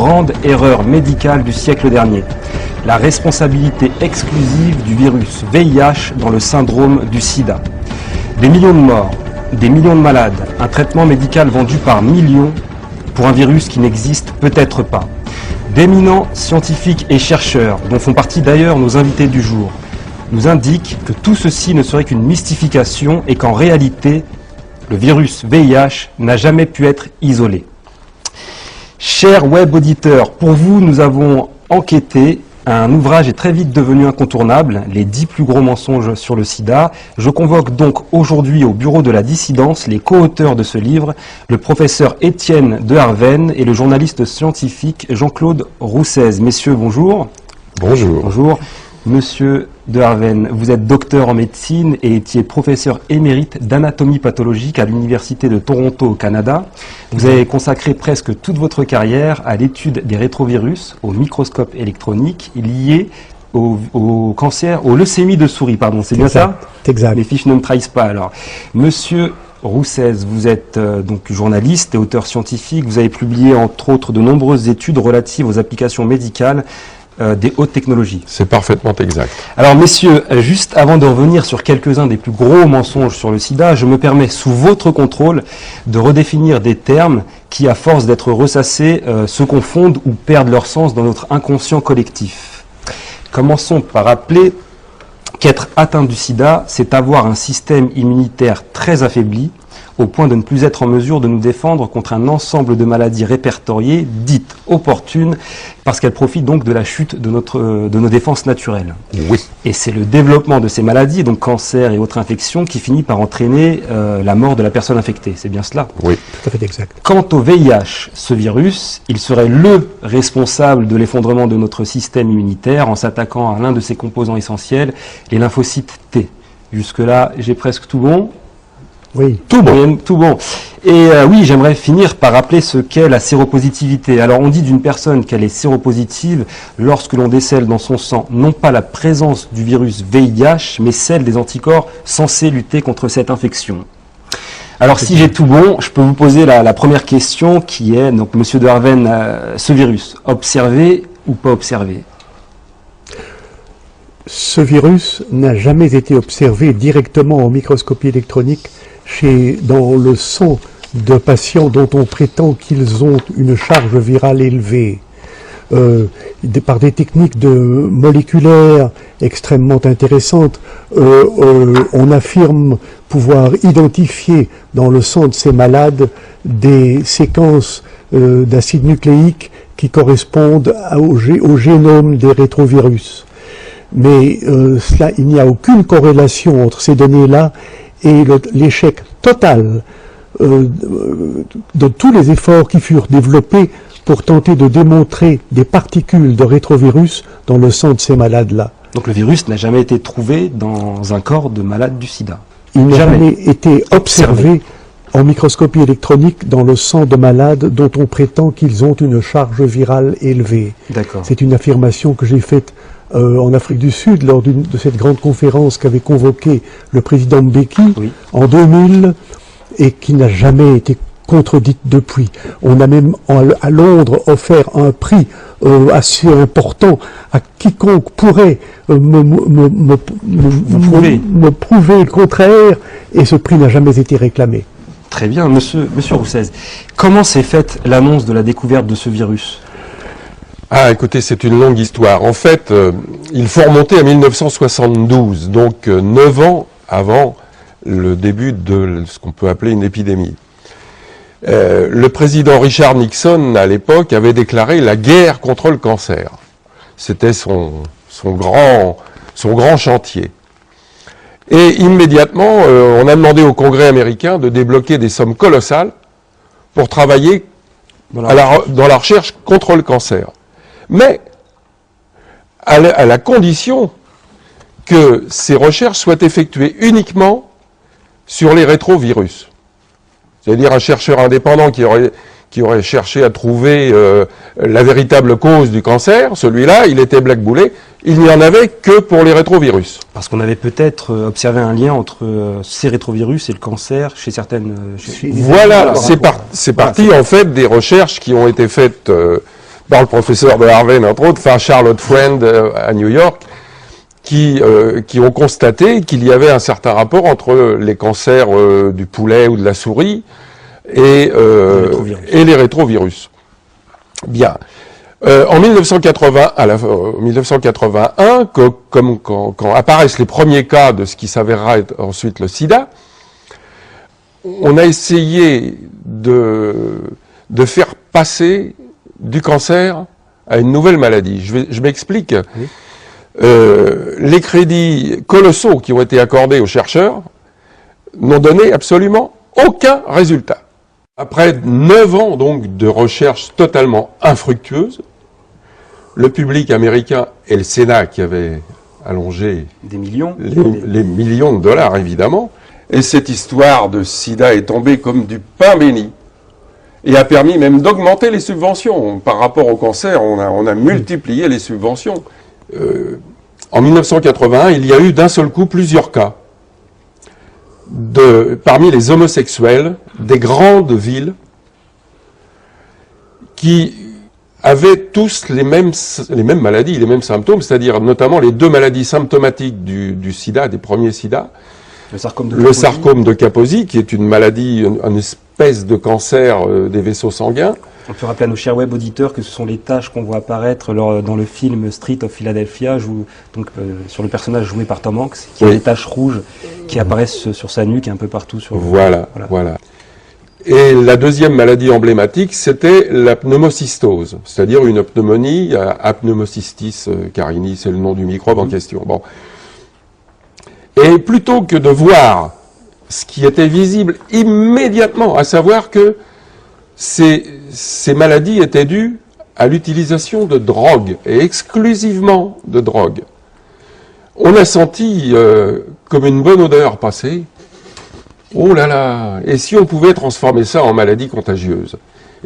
grande erreur médicale du siècle dernier. La responsabilité exclusive du virus VIH dans le syndrome du sida. Des millions de morts, des millions de malades, un traitement médical vendu par millions pour un virus qui n'existe peut-être pas. D'éminents scientifiques et chercheurs, dont font partie d'ailleurs nos invités du jour, nous indiquent que tout ceci ne serait qu'une mystification et qu'en réalité, le virus VIH n'a jamais pu être isolé. Chers web auditeurs, pour vous, nous avons enquêté. Un ouvrage est très vite devenu incontournable, les 10 plus gros mensonges sur le sida. Je convoque donc aujourd'hui au bureau de la dissidence les co-auteurs de ce livre, le professeur Étienne de Harven et le journaliste scientifique Jean-Claude Roussez. Messieurs, bonjour. Bonjour. Bonjour. Monsieur de Harven, vous êtes docteur en médecine et étiez professeur émérite d'anatomie pathologique à l'Université de Toronto au Canada. Vous avez consacré presque toute votre carrière à l'étude des rétrovirus au microscope électronique liés au cancer, aux leucémies de souris, pardon, c'est bien ça? Exact. Les fiches ne me trahissent pas alors. Monsieur Roussez, vous êtes donc journaliste et auteur scientifique. Vous avez publié entre autres de nombreuses études relatives aux applications médicales des hautes technologies. C'est parfaitement exact. Alors messieurs, juste avant de revenir sur quelques-uns des plus gros mensonges sur le sida, je me permets sous votre contrôle de redéfinir des termes qui, à force d'être ressassés, se confondent ou perdent leur sens dans notre inconscient collectif. Commençons par rappeler qu'être atteint du sida, c'est avoir un système immunitaire très affaibli, au point de ne plus être en mesure de nous défendre contre un ensemble de maladies répertoriées, dites opportunes, parce qu'elles profitent donc de la chute de nos défenses naturelles. Oui. Et c'est le développement de ces maladies, donc cancer et autres infections, qui finit par entraîner la mort de la personne infectée. C'est bien cela? Oui. Tout à fait exact. Quant au VIH, ce virus, il serait le responsable de l'effondrement de notre système immunitaire en s'attaquant à l'un de ses composants essentiels, les lymphocytes T. Jusque-là, j'ai presque tout bon. Oui. Tout bon, tout bon. Et oui, j'aimerais finir par rappeler ce qu'est la séropositivité. Alors, on dit d'une personne qu'elle est séropositive lorsque l'on décèle dans son sang non pas la présence du virus VIH, mais celle des anticorps censés lutter contre cette infection. Alors, si j'ai tout bon, je peux vous poser la première question qui est, donc, Monsieur de Harven, ce virus, observé ou pas observé? Ce virus n'a jamais été observé directement en microscopie électronique dans le sang de patients dont on prétend qu'ils ont une charge virale élevée. Par des techniques moléculaires extrêmement intéressantes, on affirme pouvoir identifier dans le sang de ces malades des séquences d'acides nucléiques qui correspondent au génome des rétrovirus. Mais il n'y a aucune corrélation entre ces données-là et l'échec total de tous les efforts qui furent développés pour tenter de démontrer des particules de rétrovirus dans le sang de ces malades-là. Donc le virus n'a jamais été trouvé dans un corps de malade du sida? Il n'a jamais été observé en microscopie électronique dans le sang de malades dont on prétend qu'ils ont une charge virale élevée. D'accord. C'est une affirmation que j'ai faite en Afrique du Sud lors de cette grande conférence qu'avait convoquée le président Mbeki en 2000 et qui n'a jamais été contredite depuis. On a même à Londres offert un prix assez important à quiconque pourrait me prouver le contraire, et ce prix n'a jamais été réclamé. Très bien, monsieur Roussez. Comment s'est faite l'annonce de la découverte de ce virus? Ah, écoutez, c'est une longue histoire. En fait, il faut remonter à 1972, donc 9 ans avant le début de ce qu'on peut appeler une épidémie. Le président Richard Nixon, à l'époque, avait déclaré la guerre contre le cancer. C'était son grand chantier. Et immédiatement, on a demandé au Congrès américain de débloquer des sommes colossales pour travailler dans la recherche contre le cancer. Mais à la condition que ces recherches soient effectuées uniquement sur les rétrovirus. C'est-à-dire un chercheur indépendant qui aurait cherché à trouver la véritable cause du cancer, celui-là, il était blackboulé. Il n'y en avait que pour les rétrovirus. Parce qu'on avait peut-être observé un lien entre ces rétrovirus et le cancer chez certaines... Voilà, c'est parti en fait des recherches qui ont été faites par le professeur de Harvard, entre autres, enfin Charlotte Friend à New York, qui ont constaté qu'il y avait un certain rapport entre les cancers du poulet ou de la souris et les rétrovirus. Bien. En 1981, quand apparaissent les premiers cas de ce qui s'avérera être ensuite le sida, on a essayé de faire passer du cancer à une nouvelle maladie. Je m'explique. Oui. Les crédits colossaux qui ont été accordés aux chercheurs n'ont donné absolument aucun résultat. Après 9 ans donc de recherche totalement infructueuse, le public américain et le Sénat qui avait allongé des millions, les millions de dollars évidemment, et cette histoire de sida est tombée comme du pain béni et a permis même d'augmenter les subventions. Par rapport au cancer, on a multiplié les subventions. En 1981, il y a eu d'un seul coup plusieurs cas parmi les homosexuels des grandes villes qui avaient tous les mêmes maladies, les mêmes symptômes, c'est-à-dire notamment les 2 maladies symptomatiques du sida, des premiers sida. Le sarcome de Kaposi, qui est une maladie, une espèce de cancer des vaisseaux sanguins. On peut rappeler à nos chers web auditeurs que ce sont les taches qu'on voit apparaître dans le film Street of Philadelphia, sur le personnage joué par Tom Hanks, qui a des taches rouges qui apparaissent sur sa nuque et un peu partout. Voilà. Et la deuxième maladie emblématique, c'était la pneumocystose, c'est-à-dire une pneumonie, Apneumocystis carini, c'est le nom du microbe en question. Bon. Et plutôt que de voir ce qui était visible immédiatement, à savoir que ces maladies étaient dues à l'utilisation de drogue, et exclusivement de drogue. On a senti comme une bonne odeur passer. Oh là là! Et si on pouvait transformer ça en maladie contagieuse?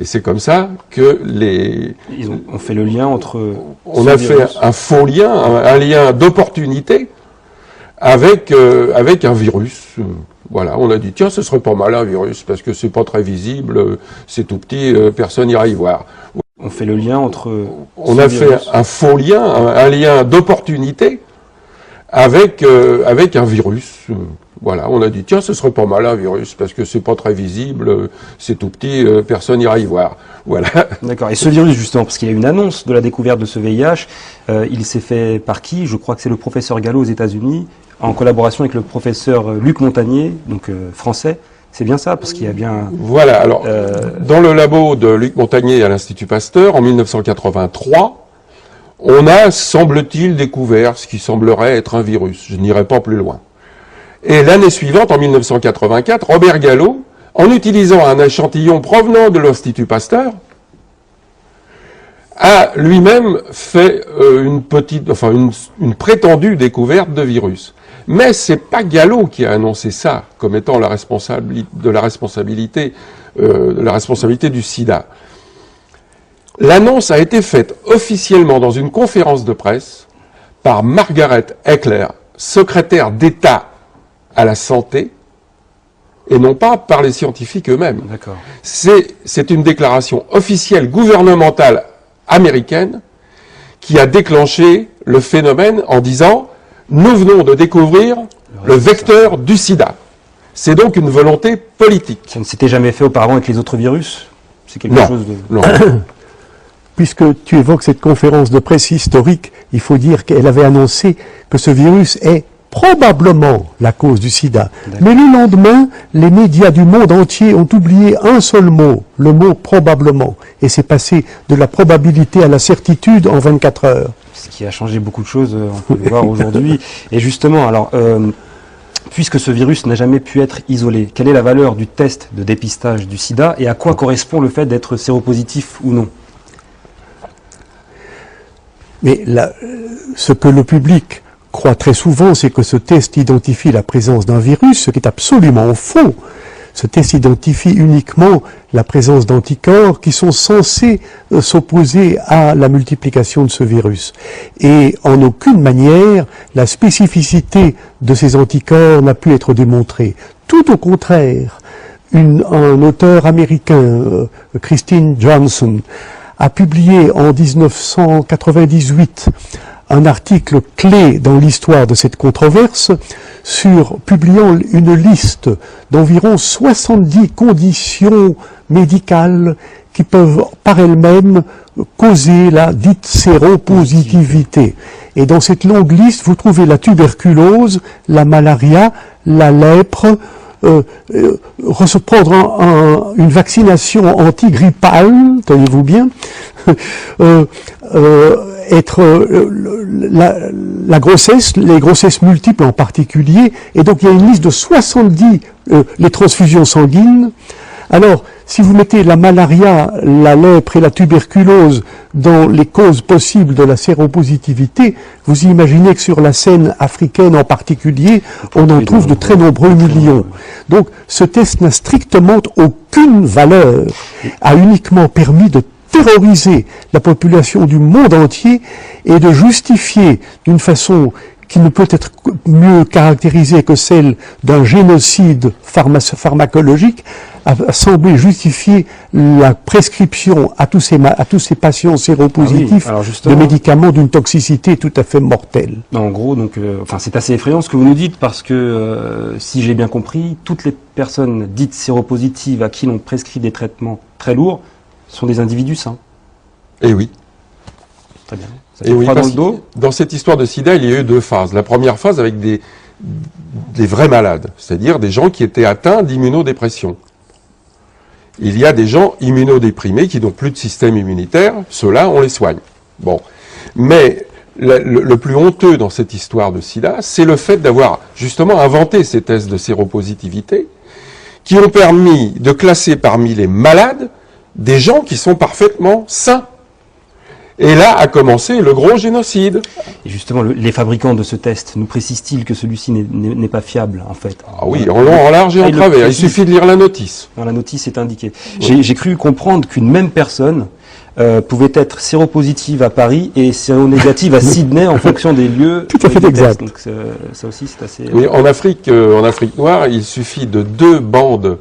Et c'est comme ça que on fait le lien entre... On a fait un faux lien, un lien d'opportunité avec un virus. Voilà, on a dit, tiens, ce serait pas mal un virus, parce que c'est pas très visible, c'est tout petit, personne n'ira y voir. On fait le lien entre... On a fait un faux lien, un lien d'opportunité avec un virus. Voilà, on a dit, tiens, ce serait pas mal un virus, parce que c'est pas très visible, c'est tout petit, personne n'ira y voir. Voilà. D'accord, et ce virus, justement, parce qu'il y a une annonce de la découverte de ce VIH, il s'est fait par qui? Je crois que c'est le professeur Gallo aux États-Unis, en collaboration avec le professeur Luc Montagnier, donc français. C'est bien ça, parce qu'il y a bien... Voilà, alors, dans le labo de Luc Montagnier à l'Institut Pasteur, en 1983, on a, semble-t-il, découvert ce qui semblerait être un virus. Je n'irai pas plus loin. Et l'année suivante, en 1984, Robert Gallo, en utilisant un échantillon provenant de l'Institut Pasteur, a lui-même fait une prétendue découverte de virus. Mais c'est pas Gallo qui a annoncé ça comme étant la responsabilité du sida. L'annonce a été faite officiellement dans une conférence de presse par Margaret Heckler, secrétaire d'État à la santé, et non pas par les scientifiques eux-mêmes. D'accord. C'est une déclaration officielle gouvernementale américaine qui a déclenché le phénomène en disant « Nous venons de découvrir le vecteur du sida ». C'est donc une volonté politique. Ça ne s'était jamais fait auparavant avec les autres virus? C'est quelque chose de... Non. Puisque tu évoques cette conférence de presse historique, il faut dire qu'elle avait annoncé que ce virus est probablement la cause du sida. Mais le lendemain, les médias du monde entier ont oublié un seul mot, le mot probablement. Et c'est passé de la probabilité à la certitude en 24 heures. Ce qui a changé beaucoup de choses, on peut le voir aujourd'hui. Et justement, alors, puisque ce virus n'a jamais pu être isolé, quelle est la valeur du test de dépistage du sida et à quoi correspond le fait d'être séropositif ou non? Mais ce que le public croit très souvent, c'est que ce test identifie la présence d'un virus, ce qui est absolument faux. Ce test identifie uniquement la présence d'anticorps qui sont censés s'opposer à la multiplication de ce virus. Et en aucune manière, la spécificité de ces anticorps n'a pu être démontrée. Tout au contraire, un auteur américain, Christine Johnson, a publié en 1998 un article clé dans l'histoire de cette controverse publiant une liste d'environ 70 conditions médicales qui peuvent par elles-mêmes causer la dite séropositivité. Et dans cette longue liste, vous trouvez la tuberculose, la malaria, la lèpre, prendre une vaccination antigrippale, tenez-vous bien, la grossesse, les grossesses multiples en particulier, et donc il y a une liste de 70, les transfusions sanguines. Alors, si vous mettez la malaria, la lèpre et la tuberculose dans les causes possibles de la séropositivité, vous imaginez que sur la scène africaine en particulier, on en trouve de très nombreux millions. Donc, ce test n'a strictement aucune valeur, a uniquement permis de terroriser la population du monde entier et de justifier d'une façon qui ne peut être mieux caractérisée que celle d'un génocide pharmacologique, a semblé justifier la prescription à tous ces patients séropositifs de médicaments d'une toxicité tout à fait mortelle. En gros, donc, c'est assez effrayant ce que vous nous dites, parce que, si j'ai bien compris, toutes les personnes dites séropositives à qui l'on prescrit des traitements très lourds sont des individus sains. Eh oui. Très bien. Et oui, dans le dos. Dans cette histoire de sida, il y a eu deux phases. La première phase avec des vrais malades, c'est-à-dire des gens qui étaient atteints d'immunodépression. Il y a des gens immunodéprimés qui n'ont plus de système immunitaire, ceux-là, on les soigne. Bon. Mais le plus honteux dans cette histoire de sida, c'est le fait d'avoir justement inventé ces tests de séropositivité qui ont permis de classer parmi les malades des gens qui sont parfaitement sains. Et là a commencé le gros génocide. Et justement, les fabricants de ce test nous précisent-ils que celui-ci n'est pas fiable, en fait? Ah oui, en long, en large et en travers. Il suffit de lire la notice. Dans la notice, c'est indiqué. Oui. J'ai cru comprendre qu'une même personne pouvait être séropositive à Paris et séronégative à Sydney en fonction des lieux. Tout à fait exact. Donc ça aussi, c'est assez... Oui, en Afrique noire, il suffit de deux bandes,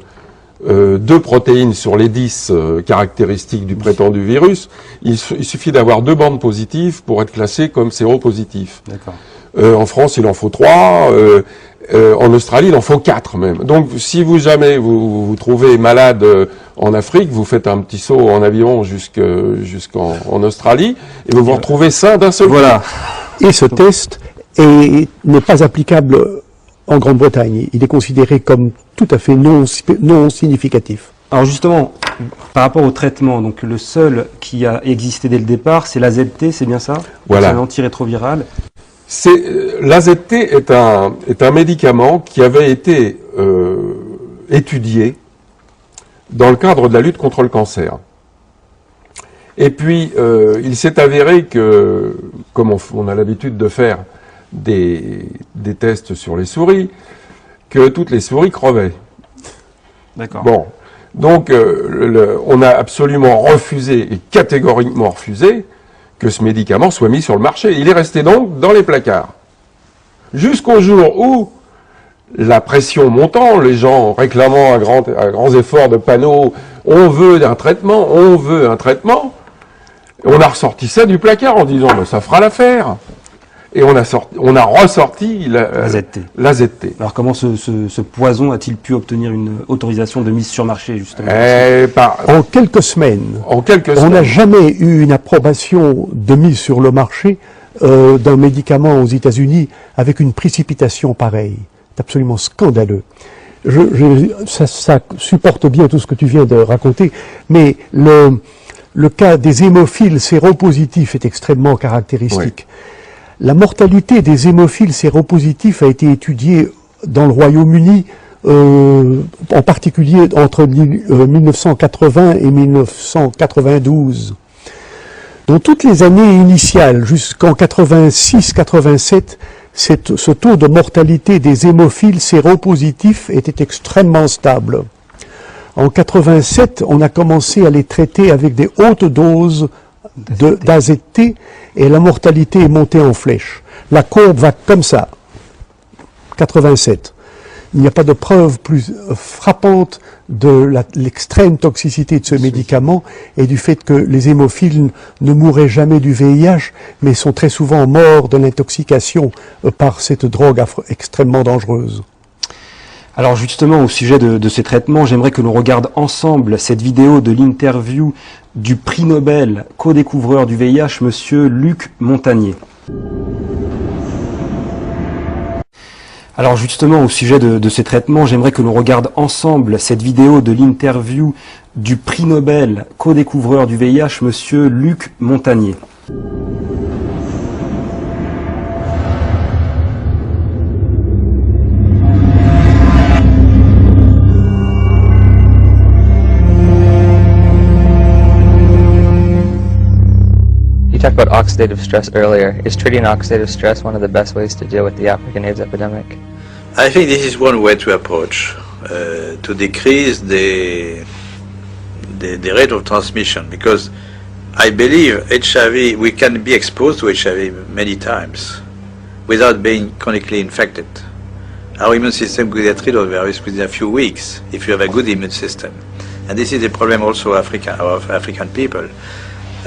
deux protéines sur les 10 caractéristiques du prétendu virus. Il suffit d'avoir deux bandes positives pour être classé comme séropositif. D'accord. En France, il en faut 3. En Australie, il en faut 4 même. Donc, si jamais vous trouvez malade en Afrique, vous faites un petit saut en avion jusqu'en Australie et vous vous retrouvez sain d'un seul coup. Voilà. Et ce test n'est pas applicable en Grande-Bretagne. Il est considéré comme tout à fait non significatif. Alors justement, par rapport au traitement, donc le seul qui a existé dès le départ, c'est l'AZT, c'est bien ça? Voilà. C'est un antirétroviral. L'AZT est un médicament qui avait été étudié dans le cadre de la lutte contre le cancer. Et puis, il s'est avéré que, comme on a l'habitude de faire des tests sur les souris, que toutes les souris crevaient. D'accord. Bon, donc on a absolument refusé, et catégoriquement refusé, que ce médicament soit mis sur le marché. Il est resté donc dans les placards. Jusqu'au jour où, la pression montant, les gens réclamant à grands efforts de panneaux, on veut un traitement, on a ressorti ça du placard en disant, ben, ça fera l'affaire. Et on a ressorti l'AZT. Alors comment ce poison a-t-il pu obtenir une autorisation de mise sur marché, justement? En quelques semaines. On n'a jamais eu une approbation de mise sur le marché d'un médicament aux États-Unis avec une précipitation pareille. C'est absolument scandaleux. Ça supporte bien tout ce que tu viens de raconter, mais le cas des hémophiles séropositifs est extrêmement caractéristique. Oui. La mortalité des hémophiles séropositifs a été étudiée dans le Royaume-Uni, en particulier entre 1980 et 1992. Dans toutes les années initiales, jusqu'en 86-87, ce taux de mortalité des hémophiles séropositifs était extrêmement stable. En 87, on a commencé à les traiter avec des hautes doses d'AZT et la mortalité est montée en flèche. La courbe va comme ça. 87. il n'y a pas de preuve plus frappante de l'extrême toxicité de ce médicament et du fait que les hémophiles ne mourraient jamais du VIH, mais sont très souvent morts de l'intoxication par cette drogue extrêmement dangereuse. Alors justement, au sujet de ces traitements, j'aimerais que l'on regarde ensemble cette vidéo de l'interview du prix Nobel co-découvreur du VIH, monsieur Luc Montagnier. Alors justement, au sujet de ces traitements, j'aimerais que l'on regarde ensemble cette vidéo de l'interview du prix Nobel co-découvreur du VIH, monsieur Luc Montagnier. You talked about oxidative stress earlier. Is treating oxidative stress one of the best ways to deal with the African AIDS epidemic? I think this is one way to approach, to decrease the rate of transmission, because I believe HIV, we can be exposed to HIV many times without being chronically infected. Our immune system could get rid of the virus within a few weeks if you have a good immune system. And this is the problem also of African people.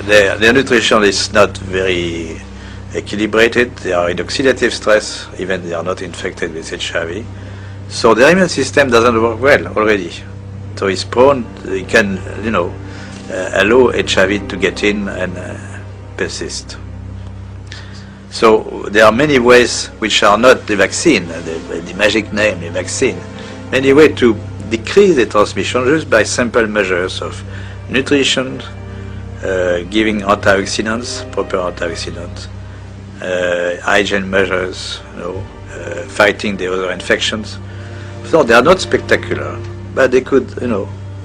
Their nutrition is not very equilibrated, they are in oxidative stress, even they are not infected with HIV. So their immune system doesn't work well already. So it's prone, it can, allow HIV to get in and persist. So there are many ways which are not the vaccine, the magic name, the vaccine. Many ways to decrease the transmission just by simple measures of nutrition, giving antioxidants, proper antioxidants, hygiene measures, fighting the other infections. So they are not spectacular, but they could,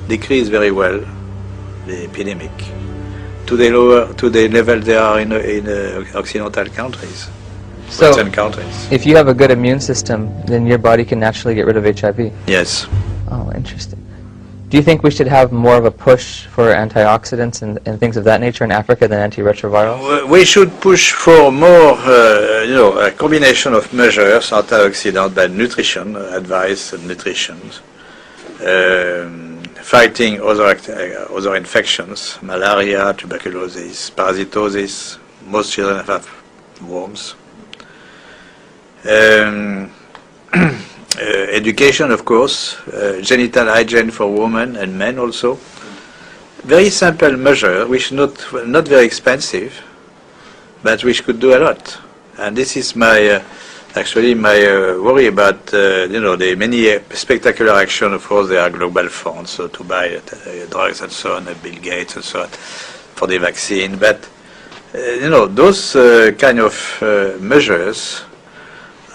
decrease very well the epidemic to the level they are in Occidental countries, So, Western countries. if you have a good immune system, then your body can naturally get rid of HIV. Yes. Oh, interesting. Do you think we should have more of a push for antioxidants and things of that nature in Africa than antiretrovirals? We should push for more, a combination of measures, antioxidant and nutrition, advice and nutrition, fighting other infections, malaria, tuberculosis, parasitosis. Most children have worms. Education, of course, genital hygiene for women and men also. Very simple measure, which not very expensive, but which could do a lot. And this is my worry about the many spectacular action. Of course, there are global funds so to buy drugs and so on, Bill Gates and so on, for the vaccine. But those kind of measures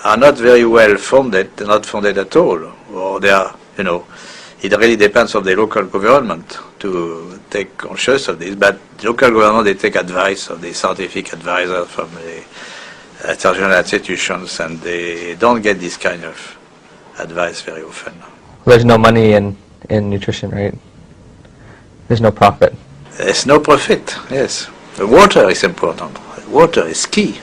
are not very well funded, not funded at all, or they are, it really depends on the local government to take conscious of this, but the local government, they take advice of the scientific advisors from the international institutions, and they don't get this kind of advice very often. There's no money in nutrition, right? There's no profit. There's no profit, yes. The water is important. Water is key.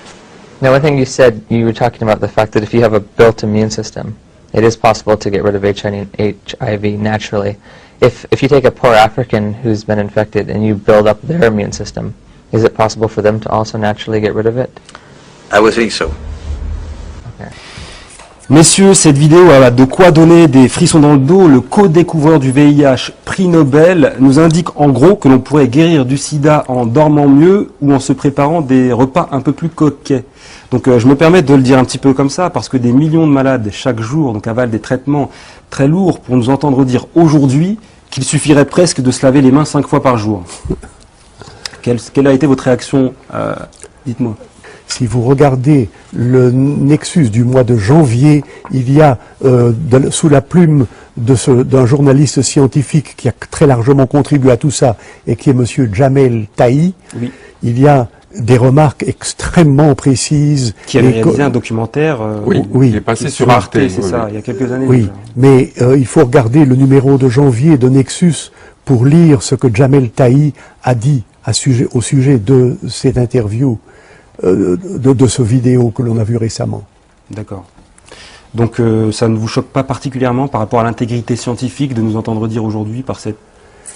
Now, one thing you said, you were talking about the fact that if you have a built immune system, it is possible to get rid of HIV naturally. If you take a poor African who's been infected and you build up their immune system, is it possible for them to also naturally get rid of it? I would think so. Okay. Messieurs, cette vidéo a de quoi donner des frissons dans le dos. Le co-découvreur du VIH, prix Nobel, nous indique en gros que l'on pourrait guérir du sida en dormant mieux ou en se préparant des repas un peu plus coquets. Donc je me permets de le dire un petit peu comme ça parce que des millions de malades chaque jour avalent des traitements très lourds pour nous entendre dire aujourd'hui qu'il suffirait presque de se laver les mains 5 fois par jour. Quelle a été votre réaction? Dites-moi. Si vous regardez le Nexus du mois de janvier, il y a, sous la plume d'un journaliste scientifique qui a très largement contribué à tout ça, et qui est monsieur Jamel Tahi, Oui. il y a des remarques extrêmement précises. Qui avait réalisé un documentaire il est passé sur Arte. c'est ça, il y a quelques années Oui, déjà. mais il faut regarder le numéro de janvier de Nexus pour lire ce que Jamel Tahi a dit au sujet de cette interview, de ce vidéo que l'on a vu récemment. D'accord. Donc ça ne vous choque pas particulièrement par rapport à l'intégrité scientifique de nous entendre dire aujourd'hui par cette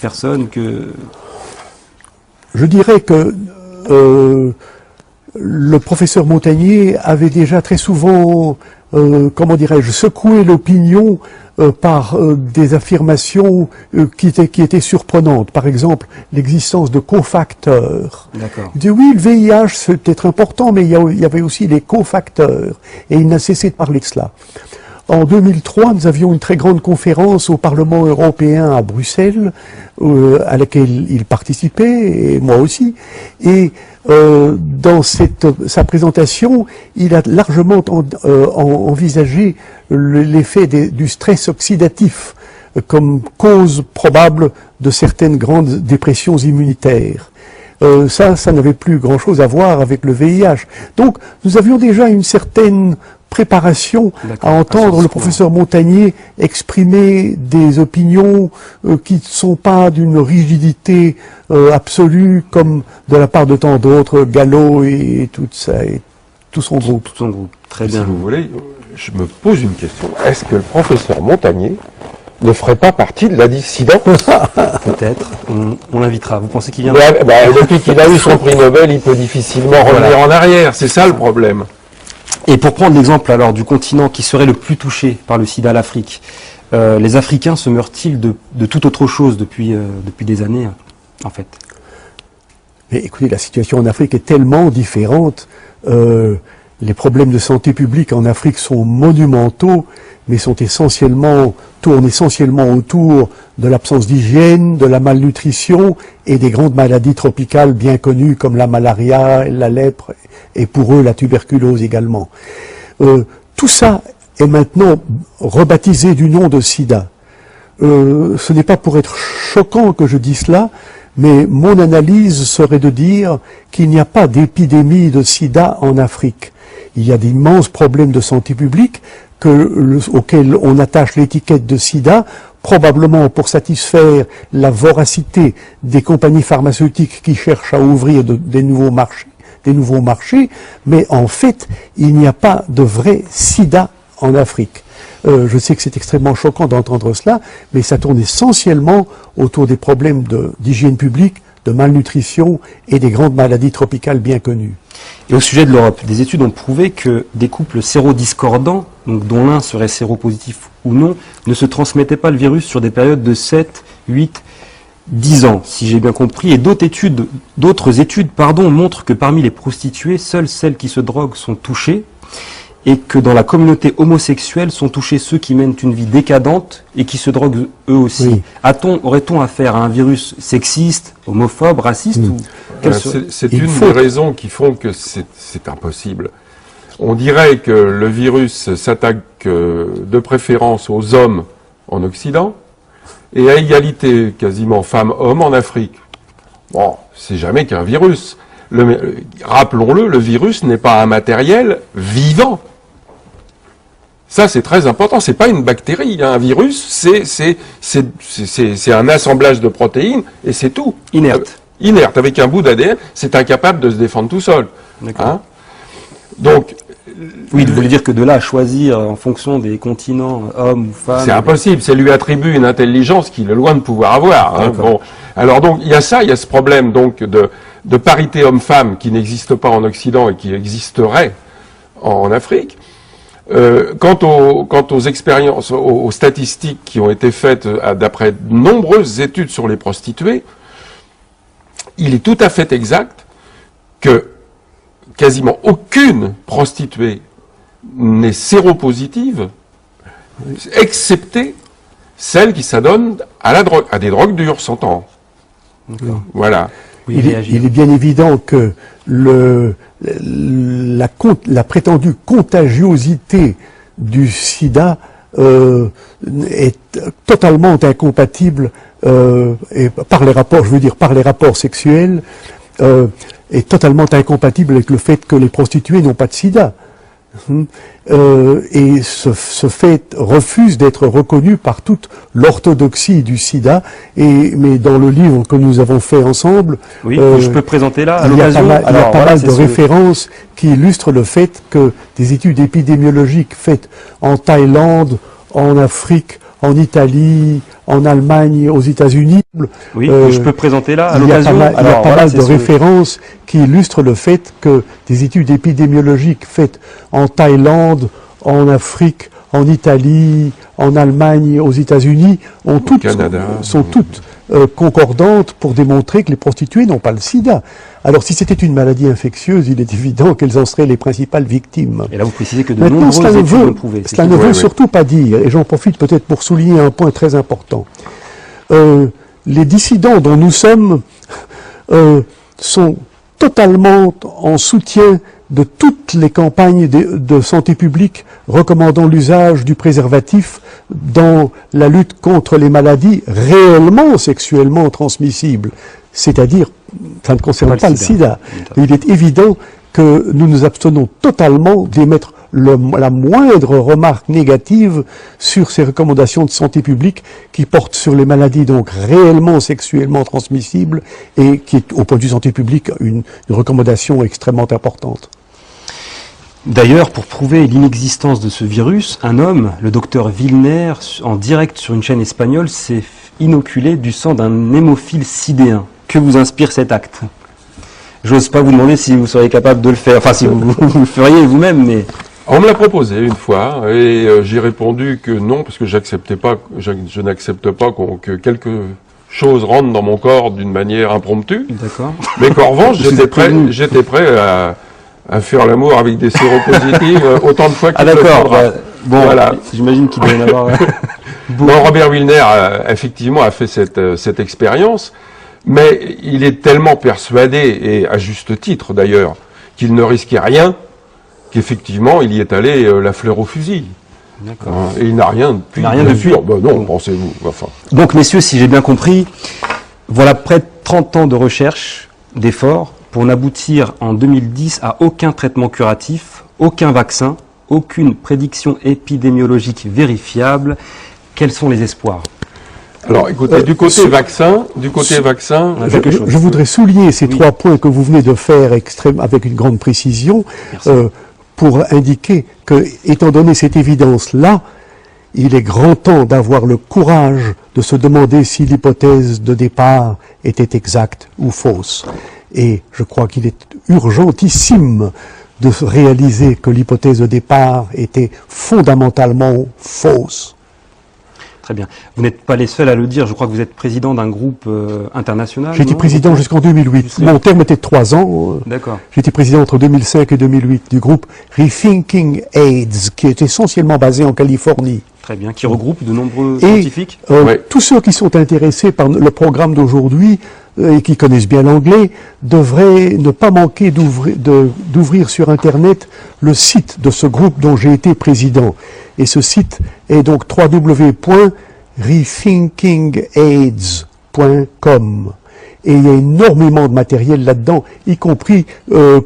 personne que... Je dirais que le professeur Montagnier avait déjà très souvent, comment dirais-je, secoué l'opinion par des affirmations qui étaient surprenantes. Par exemple, l'existence de cofacteurs. D'accord. Il dit oui, le VIH c'est peut-être important, mais il y avait aussi les cofacteurs. Et il n'a cessé de parler de cela. En 2003, nous avions une très grande conférence au Parlement européen à Bruxelles, à laquelle il participait, et moi aussi. Et dans sa présentation, il a largement envisagé l'effet du stress oxydatif comme cause probable de certaines grandes dépressions immunitaires. Ça n'avait plus grand-chose à voir avec le VIH. Donc, nous avions déjà une certaine préparation à entendre le professeur Montagnier exprimer des opinions qui ne sont pas d'une rigidité absolue comme de la part de tant d'autres, Gallo et tout ça, et tout son groupe. Tout son groupe, très bien. Si vous voulez, je me pose une question. Est-ce que le professeur Montagnier ne ferait pas partie de la dissidence? Peut-être, on l'invitera. Vous pensez qu'il viendra? Depuis qu'il a eu son prix Nobel, il peut difficilement revenir en arrière, c'est ça le problème. Et pour prendre l'exemple alors du continent qui serait le plus touché par le sida, l'Afrique, les Africains se meurent-ils de toute autre chose depuis des années, en fait? Mais écoutez, la situation en Afrique est tellement différente. Les problèmes de santé publique en Afrique sont monumentaux, mais tournent essentiellement autour de l'absence d'hygiène, de la malnutrition et des grandes maladies tropicales bien connues comme la malaria, la lèpre et pour eux la tuberculose également. Tout ça est maintenant rebaptisé du nom de sida. Ce n'est pas pour être choquant que je dis cela, mais mon analyse serait de dire qu'il n'y a pas d'épidémie de sida en Afrique. Il y a d'immenses problèmes de santé publique auxquels on attache l'étiquette de sida, probablement pour satisfaire la voracité des compagnies pharmaceutiques qui cherchent à ouvrir des nouveaux marchés, mais en fait, il n'y a pas de vrai sida en Afrique. Je sais que c'est extrêmement choquant d'entendre cela, mais ça tourne essentiellement autour des problèmes d'hygiène publique, de malnutrition et des grandes maladies tropicales bien connues. Et au sujet de l'Europe, des études ont prouvé que des couples sérodiscordants, donc dont l'un serait séropositif ou non, ne se transmettaient pas le virus sur des périodes de 7, 8, 10 ans, si j'ai bien compris. Et d'autres études montrent que parmi les prostituées, seules celles qui se droguent sont touchées, et que dans la communauté homosexuelle sont touchés ceux qui mènent une vie décadente et qui se droguent eux aussi. Oui. Aurait-on affaire à un virus sexiste, homophobe, raciste ou c'est une des raisons qui font que c'est impossible. On dirait que le virus s'attaque de préférence aux hommes en Occident et à égalité quasiment femmes-hommes en Afrique. Bon, c'est jamais qu'un virus. Rappelons-le, le virus n'est pas un matériel vivant. Ça, c'est très important. C'est pas une bactérie. Un virus, c'est un assemblage de protéines et c'est tout. Inerte. Inerte. Avec un bout d'ADN, c'est incapable de se défendre tout seul. Hein? Donc. Oui, vous voulez dire que de là à choisir en fonction des continents, hommes ou femmes. C'est impossible. Ça lui attribue une intelligence qu'il est loin de pouvoir avoir. Hein? Bon. Alors donc, il y a ce problème donc de parité homme-femme qui n'existe pas en Occident et qui existerait en Afrique. Quant aux expériences, aux statistiques qui ont été faites d'après de nombreuses études sur les prostituées, il est tout à fait exact que quasiment aucune prostituée n'est séropositive, excepté celle qui s'adonne à la drogue, à des drogues dures, s'entend. Voilà. Oui, il est bien évident que la prétendue contagiosité du sida est totalement incompatible et par les rapports sexuels est totalement incompatible avec le fait que les prostituées n'ont pas de sida. et ce fait refuse d'être reconnu par toute l'orthodoxie du sida. Mais dans le livre que nous avons fait ensemble, Oui, je peux présenter là, à il y a l'occasion. pas Alors, voilà, mal c'est de ce- références qui illustrent le fait que des études épidémiologiques faites en Thaïlande, en Afrique, en Italie, en Allemagne, aux États-Unis, Oui, euh, je peux présenter là, à il y a l'occasion. pas Alors, voilà, mal c'est de ce- références qui illustrent le fait que des études épidémiologiques faites en Thaïlande, en Afrique, en Italie, en Allemagne, aux États-Unis, Canada. sont toutes concordantes pour démontrer que les prostituées n'ont pas le sida. Alors si c'était une maladie infectieuse, il est évident qu'elles en seraient les principales victimes. Et là, vous précisez que de Maintenant, nombreuses cela ne études veut, l'ont prouvé. C'est cela tout. ne veut Oui, oui. surtout pas dire, et j'en profite peut-être pour souligner un point très important, les dissidents dont nous sommes sont totalement en soutien de toutes les campagnes de santé publique recommandant l'usage du préservatif dans la lutte contre les maladies réellement sexuellement transmissibles. C'est-à-dire, ça ne concerne pas le sida. Il est évident que nous nous abstenons totalement d'émettre la moindre remarque négative sur ces recommandations de santé publique qui portent sur les maladies donc réellement sexuellement transmissibles et qui est au point de vue santé publique une recommandation extrêmement importante. D'ailleurs, pour prouver l'inexistence de ce virus, un homme, le docteur Wilner, en direct sur une chaîne espagnole, s'est inoculé du sang d'un hémophile sidéen. Que vous inspire cet acte? J'ose pas vous demander si vous seriez capable de le faire, enfin si vous le feriez vous-même, mais... On me l'a proposé une fois et j'ai répondu que non parce que je n'accepte pas que quelque chose rentre dans mon corps d'une manière impromptue. D'accord. Mais qu'en revanche, Vous êtes prévenu. j'étais prêt à faire l'amour avec des séropositifs autant de fois Ah qu'il le d'accord, faudra. bon, Voilà. j'imagine qu'il doit y en avoir... Non, Robert Wilner effectivement a fait cette expérience, mais il est tellement persuadé, et à juste titre d'ailleurs, qu'il ne risquait rien, qu'effectivement il y est allé la fleur au fusil. D'accord. Et il n'a rien depuis. Il n'a rien bien depuis. sûr. Ben non, pensez-vous. Enfin. Donc messieurs, si j'ai bien compris, voilà près de 30 ans de recherche, d'efforts, pour n'aboutir en 2010 à aucun traitement curatif, aucun vaccin, aucune prédiction épidémiologique vérifiable. Quels sont les espoirs? Alors, écoutez, du côté vaccin, Ah, quelque chose. Je voudrais souligner ces Oui. 3 points que vous venez de faire avec une grande précision pour indiquer que, étant donné cette évidence-là, il est grand temps d'avoir le courage de se demander si l'hypothèse de départ était exacte ou fausse. Et je crois qu'il est urgentissime de réaliser que l'hypothèse de départ était fondamentalement fausse. Très bien. Vous n'êtes pas les seuls à le dire. Je crois que vous êtes président d'un groupe international. J'ai été non président jusqu'en 2008. Mon terme était de 3 ans. D'accord. J'ai été président entre 2005 et 2008 du groupe Rethinking AIDS, qui est essentiellement basé en Californie. Très bien. Qui regroupe de nombreux Et scientifiques. Ouais. tous ceux qui sont intéressés par le programme d'aujourd'hui et qui connaissent bien l'anglais devraient ne pas manquer d'ouvrir sur Internet le site de ce groupe dont j'ai été président. Et ce site est donc www.rethinkingaids.com. Et il y a énormément de matériel là-dedans, y compris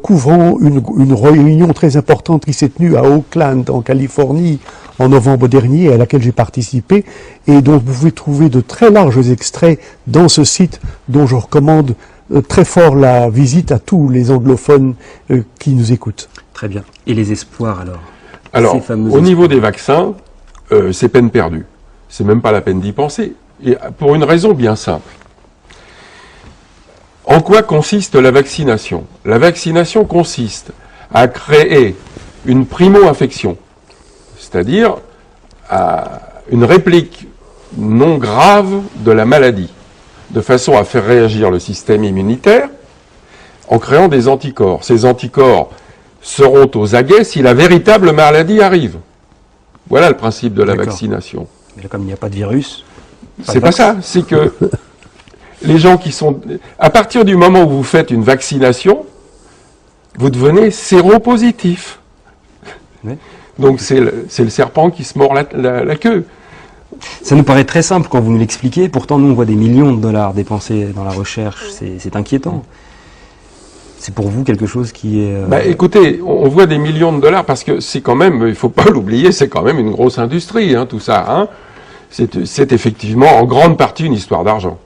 couvrant une réunion très importante qui s'est tenue à Oakland, en Californie, en novembre dernier, à laquelle j'ai participé, et dont vous pouvez trouver de très larges extraits dans ce site, dont je recommande très fort la visite à tous les anglophones qui nous écoutent. Très bien. Et les espoirs alors? Alors, Ces fameux au niveau des vaccins, c'est peine perdue. C'est même pas la peine d'y penser. Et pour une raison bien simple. En quoi consiste la vaccination? La vaccination consiste à créer une primo-infection, c'est-à-dire à une réplique non grave de la maladie, de façon à faire réagir le système immunitaire en créant des anticorps. Ces anticorps seront aux aguets si la véritable maladie arrive. Voilà le principe de la D'accord. vaccination. Mais là, comme il n'y a pas de virus... C'est pas ça, c'est que les gens qui sont... À partir du moment où vous faites une vaccination, vous devenez séropositif. Oui. Donc c'est le serpent qui se mord la queue. Ça nous paraît très simple quand vous nous l'expliquez, pourtant nous on voit des millions de dollars dépensés dans la recherche, c'est inquiétant. C'est pour vous quelque chose qui est... Bah, écoutez, on voit des millions de dollars parce que c'est quand même, il faut pas l'oublier, c'est quand même une grosse industrie, hein, tout ça. Hein. C'est effectivement en grande partie une histoire d'argent.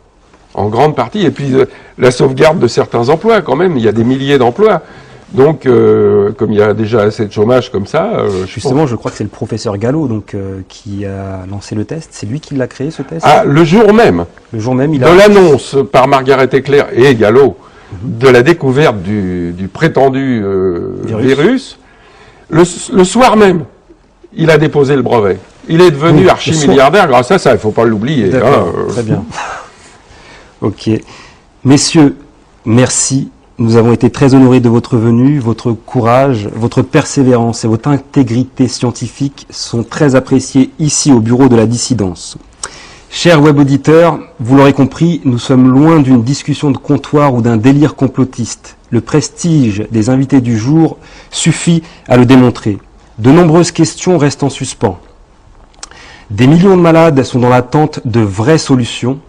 En grande partie. Et puis la sauvegarde de certains emplois quand même, il y a des milliers d'emplois. Donc, comme il y a déjà assez de chômage comme ça... Justement, je crois que c'est le professeur Gallo donc, qui a lancé le test. C'est lui qui l'a créé, ce test? Ah, le jour même, Le jour même, il de a... l'annonce par Margaret Eclair et Gallo de la découverte du prétendu virus, le soir même, il a déposé le brevet. Il est devenu archi-milliardaire grâce à ça, il ne faut pas l'oublier. D'accord, très bien. Ok. Messieurs, merci. Nous avons été très honorés de votre venue. Votre courage, votre persévérance et votre intégrité scientifique sont très appréciés ici au bureau de la dissidence. Chers web auditeurs, vous l'aurez compris, nous sommes loin d'une discussion de comptoir ou d'un délire complotiste. Le prestige des invités du jour suffit à le démontrer. De nombreuses questions restent en suspens. Des millions de malades sont dans l'attente de vraies solutions.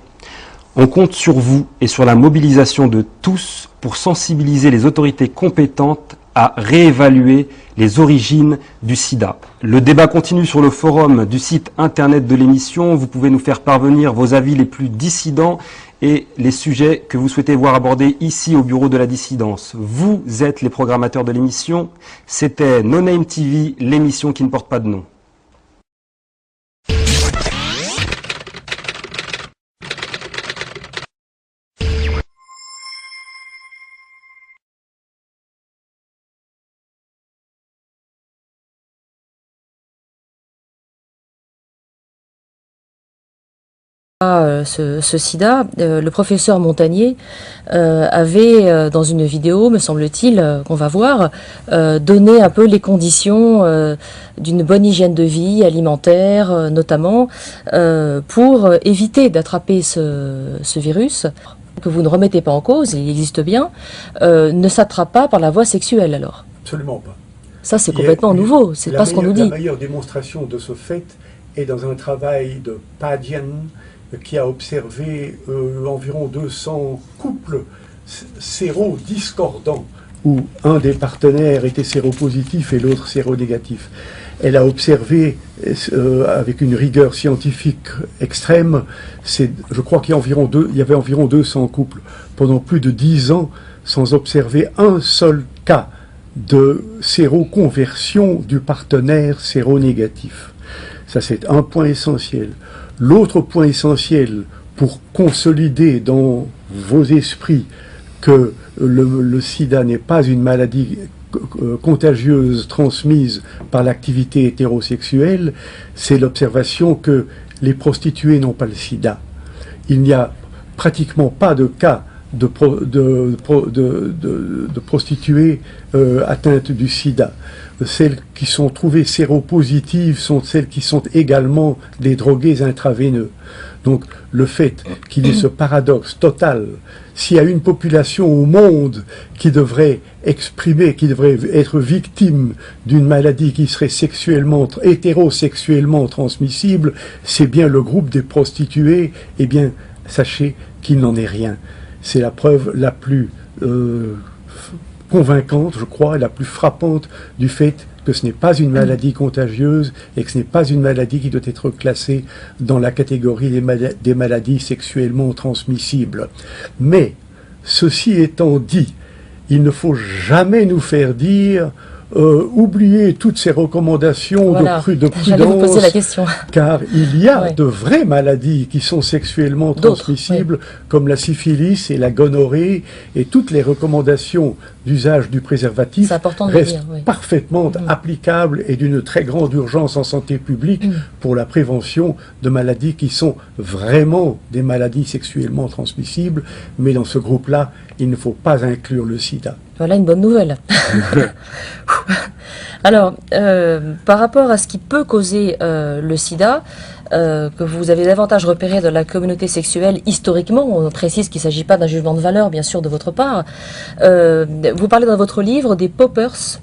On compte sur vous et sur la mobilisation de tous pour sensibiliser les autorités compétentes à réévaluer les origines du sida. Le débat continue sur le forum du site internet de l'émission. Vous pouvez nous faire parvenir vos avis les plus dissidents et les sujets que vous souhaitez voir abordés ici au bureau de la dissidence. Vous êtes les programmateurs de l'émission. C'était No Name TV, l'émission qui ne porte pas de nom. Ce sida, le professeur Montagnier avait, dans une vidéo, me semble-t-il, qu'on va voir, donné un peu les conditions d'une bonne hygiène de vie alimentaire, notamment, pour éviter d'attraper ce virus, que vous ne remettez pas en cause, il existe bien, ne s'attrape pas par la voie sexuelle alors. Absolument pas. Ça, c'est complètement nouveau, c'est pas ce qu'on nous dit. La meilleure démonstration de ce fait est dans un travail de Padian, qui a observé environ 200 couples sérodiscordants, où un des partenaires était séropositif et l'autre séronégatif. Elle a observé avec une rigueur scientifique extrême, je crois qu'il y avait environ 200 couples pendant plus de 10 ans, sans observer un seul cas de séroconversion du partenaire séronégatif. Ça, c'est un point essentiel. L'autre point essentiel pour consolider dans vos esprits que le sida n'est pas une maladie contagieuse transmise par l'activité hétérosexuelle, c'est l'observation que les prostituées n'ont pas le sida. Il n'y a pratiquement pas de cas de prostituées atteintes du sida. Celles qui sont trouvées séropositives sont celles qui sont également des drogués intraveineux. Donc le fait qu'il y ait ce paradoxe total, s'il y a une population au monde qui devrait être victime d'une maladie qui serait hétérosexuellement transmissible, c'est bien le groupe des prostituées. Eh bien, sachez qu'il n'en est rien. C'est la preuve la plus convaincante, je crois, et la plus frappante du fait que ce n'est pas une maladie contagieuse et que ce n'est pas une maladie qui doit être classée dans la catégorie des maladies sexuellement transmissibles. Mais, ceci étant dit, il ne faut jamais nous faire dire oubliez toutes ces recommandations voilà, de j'allais vous poser la question. Car il y a de vraies maladies qui sont sexuellement transmissibles, comme la syphilis et la gonorrhée, et toutes les recommandations d'usage du préservatif restent parfaitement applicables et d'une très grande urgence en santé publique pour la prévention de maladies qui sont vraiment des maladies sexuellement transmissibles, mais dans ce groupe-là, il ne faut pas inclure le sida. Voilà une bonne nouvelle. Alors, par rapport à ce qui peut causer le sida, que vous avez davantage repéré dans la communauté sexuelle historiquement, on précise qu'il ne s'agit pas d'un jugement de valeur, bien sûr, de votre part. Vous parlez dans votre livre des poppers.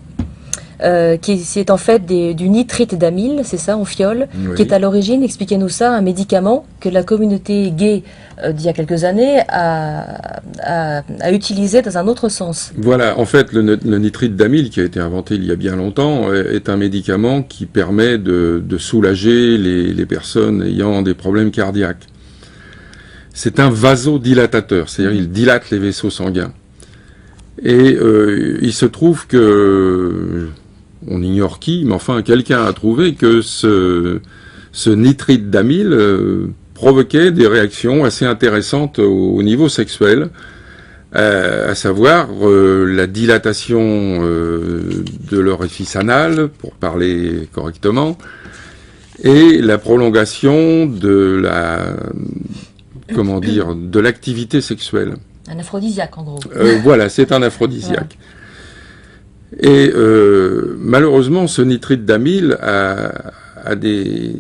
c'est en fait du nitrite d'amyle, c'est ça, en fiole, Oui. qui est à l'origine, expliquez-nous ça, un médicament que la communauté gay d'il y a quelques années a utilisé dans un autre sens. Voilà, en fait, le nitrite d'amyle, qui a été inventé il y a bien longtemps, est un médicament qui permet de soulager les personnes ayant des problèmes cardiaques. C'est un vasodilatateur, c'est-à-dire il dilate les vaisseaux sanguins. Et il se trouve que, on ignore qui, mais enfin quelqu'un a trouvé que ce nitrite d'amyle provoquait des réactions assez intéressantes au niveau sexuel, à savoir la dilatation de l'orifice anal, pour parler correctement, et la prolongation de de l'activité sexuelle. Un aphrodisiaque, en gros. Voilà, c'est un aphrodisiaque. Et malheureusement, ce nitrite d'amyle a des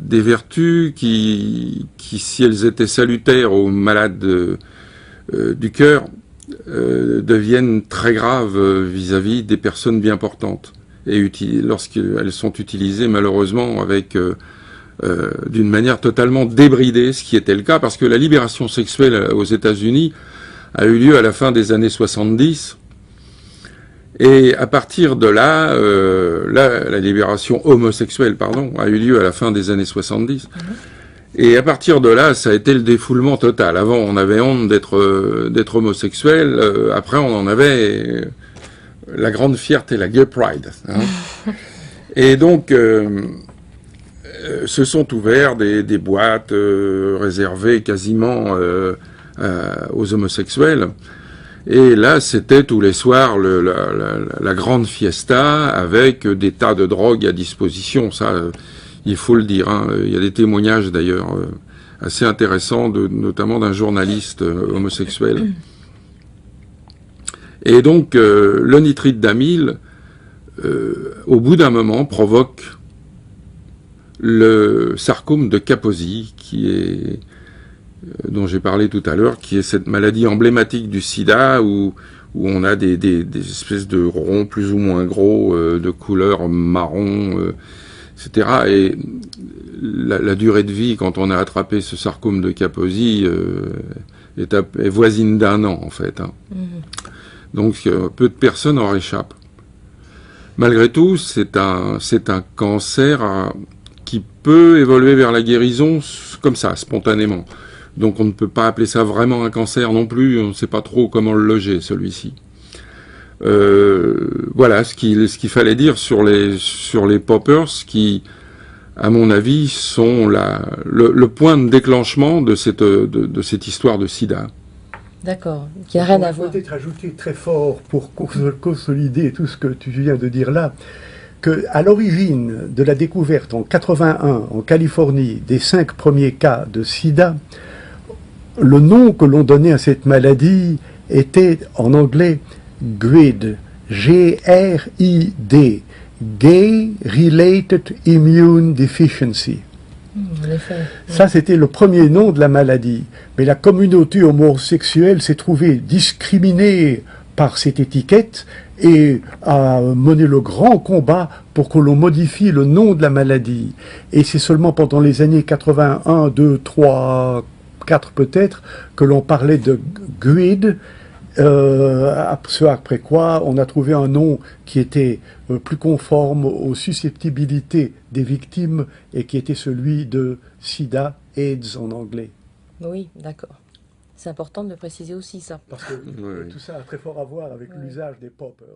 des vertus qui, si elles étaient salutaires aux malades du cœur, deviennent très graves vis-à-vis des personnes bien portantes. Et lorsqu'elles sont utilisées, malheureusement, d'une manière totalement débridée, ce qui était le cas, parce que la libération sexuelle aux États-Unis a eu lieu à la fin des années 70, et à partir de là, la libération homosexuelle, a eu lieu à la fin des années 70, et à partir de là, ça a été le défoulement total. Avant, on avait honte d'être homosexuel, après on en avait la grande fierté, la gay pride. Hein. Et donc, se sont ouverts des boîtes réservées quasiment aux homosexuels. Et là, c'était tous les soirs la grande fiesta avec des tas de drogues à disposition. Ça, il faut le dire. Hein. Il y a des témoignages d'ailleurs assez intéressants, notamment d'un journaliste homosexuel. Et donc, le nitrite d'amyle, au bout d'un moment, provoque le sarcome de Kaposi, dont j'ai parlé tout à l'heure, qui est cette maladie emblématique du sida où on a des espèces de ronds plus ou moins gros, de couleur marron, etc. Et la durée de vie, quand on a attrapé ce sarcome de Kaposi, est voisine d'1 an, en fait. Hein. Donc, peu de personnes en réchappent. Malgré tout, c'est un cancer qui peut évoluer vers la guérison comme ça, spontanément. Donc on ne peut pas appeler ça vraiment un cancer non plus, on ne sait pas trop comment le loger, celui-ci. Voilà ce qu'il fallait dire sur les poppers qui, à mon avis, sont le point de déclenchement de cette histoire de sida. D'accord, qui n'a rien à voir. Peut-être ajouter très fort pour consolider tout ce que tu viens de dire là, qu'à l'origine de la découverte en 81 en Californie des 5 premiers cas de sida, le nom que l'on donnait à cette maladie était en anglais GRID, G-R-I-D, Gay Related Immune Deficiency. En effet. Ça, c'était le premier nom de la maladie. Mais la communauté homosexuelle s'est trouvée discriminée par cette étiquette et a mené le grand combat pour que l'on modifie le nom de la maladie. Et c'est seulement pendant les années 81, 2, 3, 4 peut-être, que l'on parlait de GRID, ce après quoi on a trouvé un nom qui était plus conforme aux susceptibilités des victimes et qui était celui de SIDA, AIDS en anglais. Oui, d'accord. C'est important de le préciser aussi, ça. Parce que tout ça a très fort à voir avec l'usage des poppers.